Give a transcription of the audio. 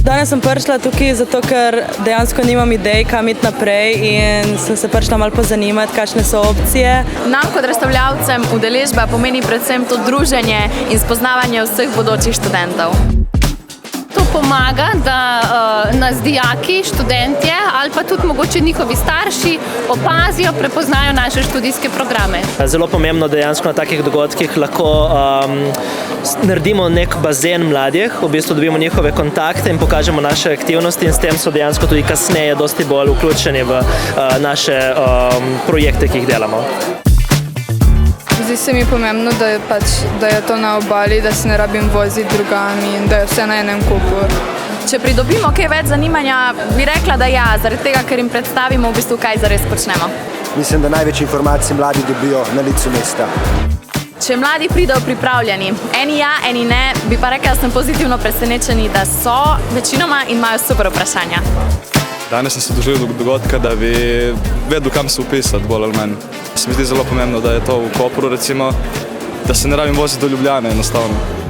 Danes sem prišla tukaj zato, ker dejansko nimam idej, kam iti naprej in sem se prišla malo pozanimati, kakšne so opcije. Nam kot razstavljavcem udeležba pomeni predvsem to druženje in spoznavanje vseh bodočih študentov. To pomaga, da nas dijaki, študentje ali pa tudi mogoče njihovi starši opazijo, prepoznajo naše študijske programe. Zelo pomembno dejansko na takih dogodkih lahko naredimo nek bazen mladih, v bistvu dobimo njihove kontakte in pokažemo naše aktivnosti in s tem so dejansko tudi kasneje dosti bolj vključeni v naše projekte, ki jih delamo. Zdi se mi pomembno, da je to na obali, da se ne rabim voziti drugam in da je vse na enem kupu. Če pridobimo kaj več zanimanja, bi rekla, da ja, zaradi tega, ker jim predstavimo v bistvu, kaj zares počnemo. Mislim, da največ informacij mladi dobijo na licu mesta. Če mladi pridejo pripravljeni, eni ja, eni ne, bi pa rekla, da sem pozitivno presenečeni, da so večinoma in imajo super vprašanja. Danes sem se doživel do dogodka, da bi vedel, kam se upisati, bolj ali manj. Se mi zdi zelo pomembno, da je to v Kopru, recimo, da se ne rabim voziti do Ljubljane enostavno.